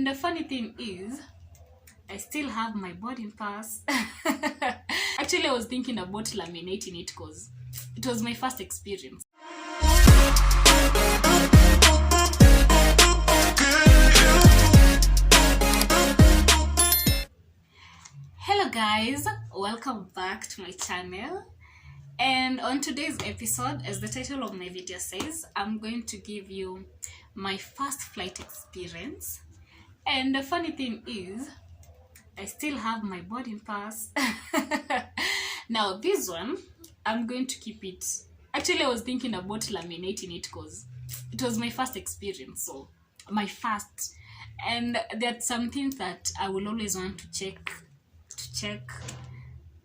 And the funny thing is, I still have my boarding pass. Actually, I was thinking about laminating it because it was my first experience. Hello guys, welcome back to my channel. And on today's episode, as the title of my video says, I'm going to give you my first flight experience. And the funny thing is, I still have my boarding pass. Now this one, I'm going to keep it. Actually, I was thinking about laminating it because it was my first experience, so my first. And there's some things that I will always want to check,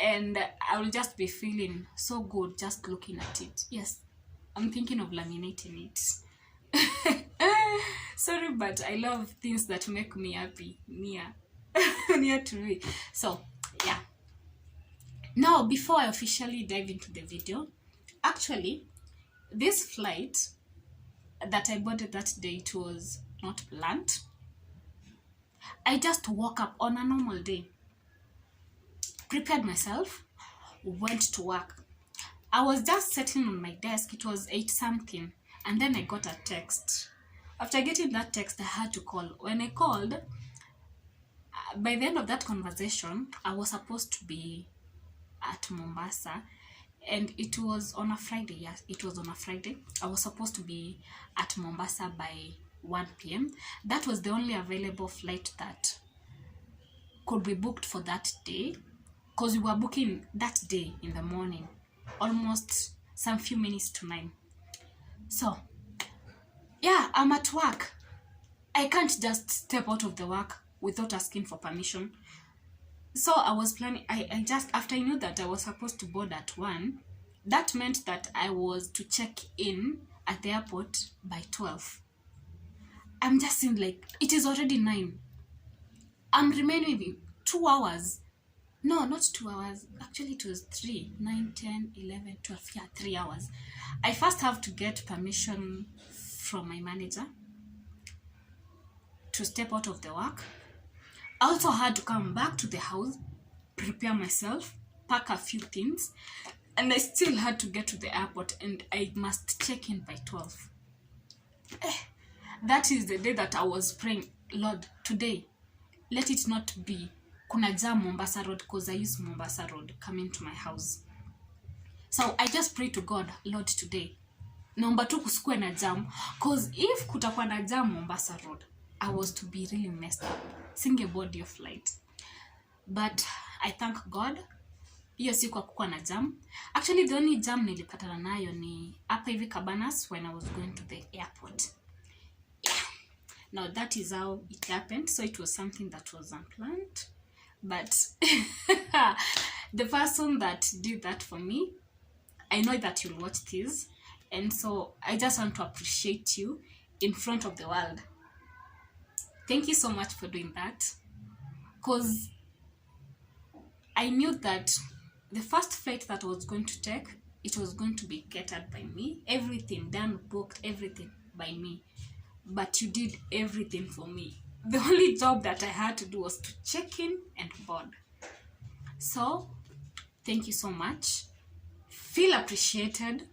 and I will just be feeling so good just looking at it. Yes, I'm thinking of laminating it. Sorry, but I love things that make me happy near to me. So yeah, now before I officially dive into the video, actually this flight that I boarded that day, it was not planned. I just woke up on a normal day, prepared myself, went to work. I was just sitting on my desk. It was 8 something, and then I got a text. After getting that text, I had to call. When I called, by the end of that conversation, I was supposed to be at Mombasa, and it was on a Friday. Yes, it was on a Friday. I was supposed to be at Mombasa by 1 p.m. That was the only available flight that could be booked for that day, because we were booking that day in the morning, almost some few minutes to 9. So yeah, I'm at work. I can't just step out of the work without asking for permission. So I was planning, I just, after I knew that I was supposed to board at 1, that meant that I was to check in at the airport by 12. I'm just saying, like, it is already 9. I'm remaining 2 hours. No, not 2 hours. Actually, it was 3, 9, 10, 11, 12. Yeah, 3 hours. I first have to get permission from my manager to step out of the work. I also had to come back to the house, prepare myself, pack a few things, and I still had to get to the airport, and I must check in by 12. That is the day that I was praying, Lord, today, let it not be kuna jam Mombasa Road, because I use Mombasa Road coming to my house. So I just pray to God, Lord, today, naomba tu kusikue na jam, because if kutakuwa na jam Mombasa Road, I was to be really messed up, single body of flight. But I thank God, hiyo siku hakukuwa na jam. Actually, the only jam nilipatana nayo ni hapa hivi Cabanas when I was going to the airport. Yeah. Now that is how it happened. So it was something that was unplanned. But the person that did that for me, I know that you'll watch this, and so I just want to appreciate you in front of the world. Thank you so much for doing that, because I knew that the first flight that I was going to take, it was going to be catered by me, everything done, booked, everything by me. But you did everything for me. The only job that I had to do was to check in and board. So thank you so much. Feel appreciated.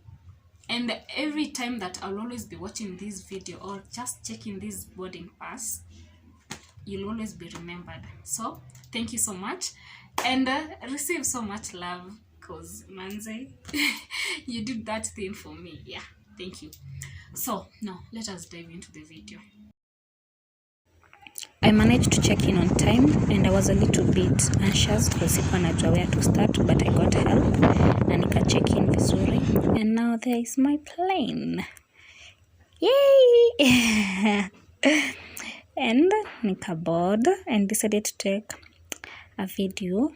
And every time that I'll always be watching this video or just checking this boarding pass, you'll always be remembered. So thank you so much, and receive so much love, because Manze, you did that thing for me. Yeah, thank you. So now let us dive into the video. I managed to check in on time, and I was a little bit anxious because sikuwa najua where to start, but I got help na nika check in vizuri, and now there is my plane. Yay! And nika board and decided to take a video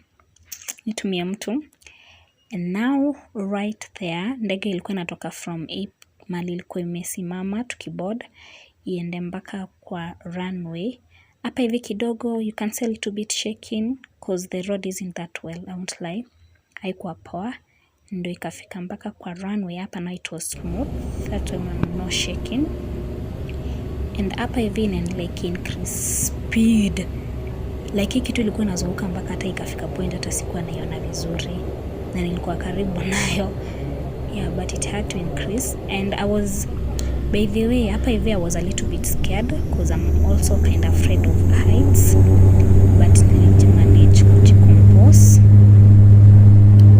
nitumie mtu. And now right there, ndege ilikuwa inatoka from mali ilikuwa imesimama tukiboard iende mpaka kwa runway. Hapa hivi kidogo you can see a little bit shaking because the road isn't that well, I won't lie. Haikuwa poa, ndio ikafika mpaka kwa runway. Hapa na it was smooth, that way no shaking. And hapa hivi inaendelea increase speed. Like hii kitu ilikuwa inazunguka mpaka hata ikafika point hata sikuwa naiona vizuri na nilikuwa karibu nayo. Yeah, but it had to increase and I was, by the way, hapa hivi I was a little bit scared because I'm also kind of afraid of heights, but nilijimanage kujicompose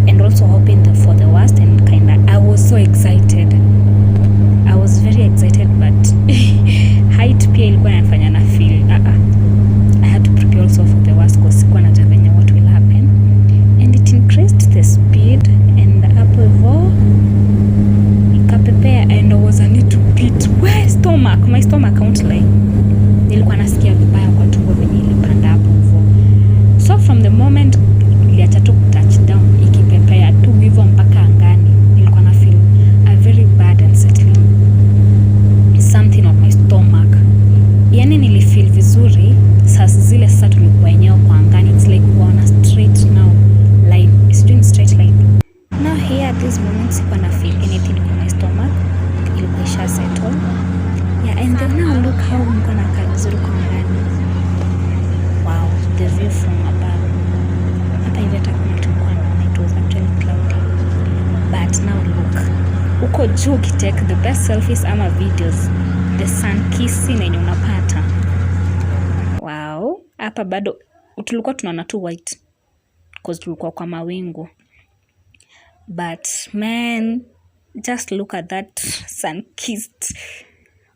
and also hoping for the worst and I was so excited. I was very excited, but height pia ilikuwa inafanya na feel I had to prepare also for the worst because sikuwa najua venye what will happen, and it increased the speed and hapo hivyo ikapepea and I was a little bit my stomach can't lie, nilikuwa nasikia vibaya kwa tumbo venye ilipanda hapo hivyo. So from the moment iliacha tu touch down ikipepea tu hivyo mpaka angani, nilikuwa na feel a very bad and settling something on my stomach. Yani nilifeel vizuri sasa tulikuwa enyewe kwa angani, it's like we on a straight now line, it's doing straight line. Now here at this moment sikuwa na feel anything in my stomach, ilikuwa isha settle. Yeah, and then now look how mko nakaa vizuri kwa angani. Wow, the view from above. Hapa hivi hata kama tulikuwa naona it was actually cloudy, but now look, uko juu ukitake the best selfies ama videos, the sun kissing yenye unapata. Wow, hapa bado tulikuwa tunaona tu white because tulikuwa kwa mawingu, but man, just look at that sun kissed.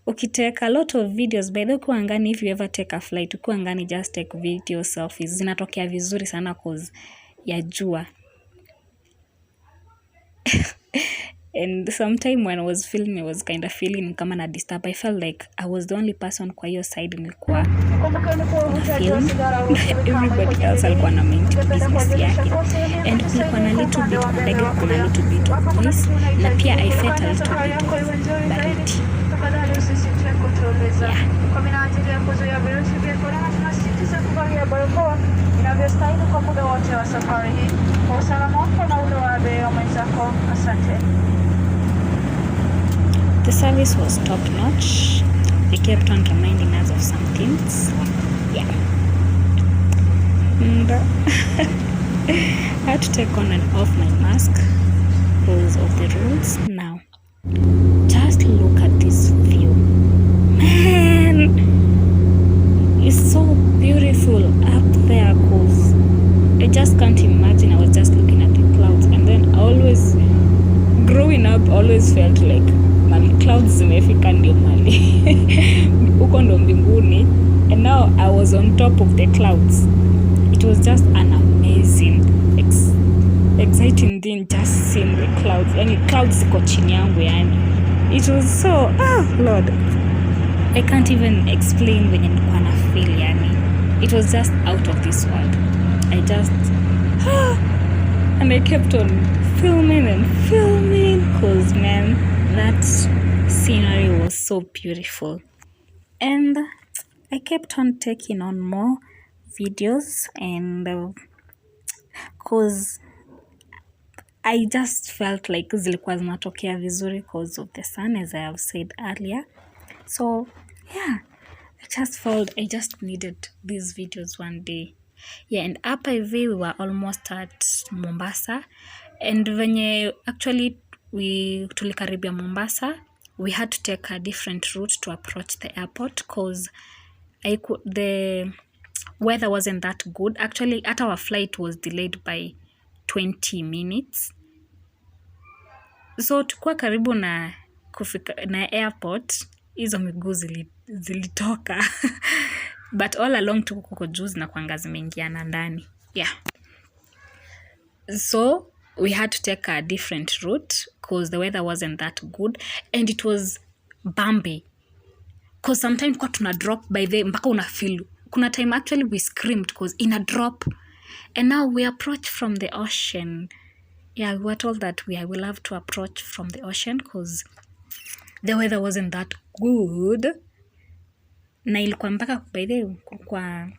Ukitake a lot of videos, by the way, ukiwa angani, if you ever take a flight, ukiwa angani just take video selfies, zinatokea vizuri sana cause ya jua. And sometime when I was filming, I was kind of feeling kama na disturb. I felt like I was the only person kwa hiyo side nilikuwa na film. Everybody else alikuwa na mind business yake. And kulikuwa na little bit of ndege, kuna little bit of breeze, na pia I felt a little bit of baridi. The service was top notch. They kept on reminding us of some things. Yeah. And I had to take on and off my mask because of the rules. Now, just look at this view. Man, it's so beautiful up there because I just can't imagine. I was just looking at the clouds, and then growing up, always felt like mali clouds zimefika ndio mali uko ndo mbinguni, and now I was on top of the clouds. It was just an amazing exciting thing, just seeing the clouds. Yani clouds ziko chini yangu, yani it was so Lord, I can't even explain when nilikuwa na feel. Yani it was just out of this world. I just and I kept on filming because man, that scenery was so beautiful, and I kept on taking on more videos, and because I just felt like zilikuwa zinatokea vizuri because of the sun, as I have said earlier. So yeah, I just felt I just needed these videos one day. Yeah, and hapa hivi we were almost at Mombasa, and venye actually tulikaribia Mombasa, we had to take a different route to approach the airport because the weather wasn't that good. Actually, at our flight was delayed by 20 minutes. So tukua karibu na kufika na airport, hizo miguu zilitoka. But all along tuko kuko juu zinakuanga zimeingiana ndani. Yeah. So we had to take a different route because the weather wasn't that good, and it was bumpy. Because sometimes kwa tuna drop by the mpaka una feel. Kuna time actually we screamed because in a drop. And now we approach from the ocean. Yeah, we were told that we will have to approach from the ocean because the weather wasn't that good. Na ilikuwa mpaka by the kwa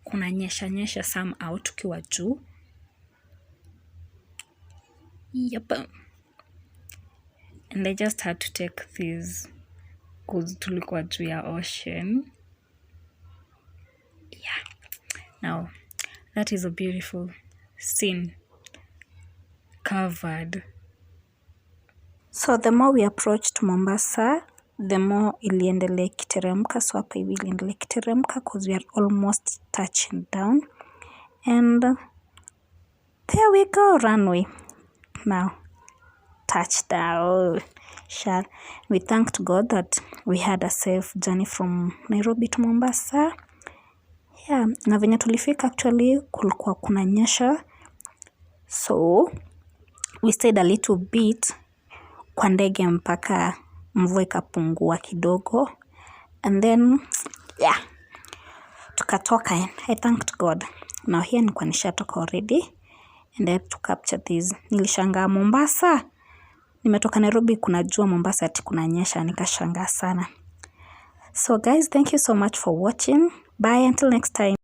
kuna nyesha somehow tukiwa juu. Yep. And I just had to take these because tulikuwa juu ya ocean. Now that is a beautiful scene covered. So the more we approached Mombasa, the more iliendelea ikiteremka. So hapa hivi iliendelea ikiteremka because we are almost touching down. And there we go, runway. Now, touchdown. We thanked God that we had a safe journey from Nairobi to Mombasa. Yeah, na venye tulifika actually kulikuwa kunanyesha. So, we stayed a little bit kwa ndege mpaka mvua ikapungua kidogo. And then, yeah, tukatoka and I thanked God. Now here nilikuwa nishatoka already and I have to capture this. Nilishangaa Mombasa. Nimetoka Nairobi kuna jua, Mombasa ati kunanyesha, nikashangaa sana. So guys, thank you so much for watching. Bye until next time.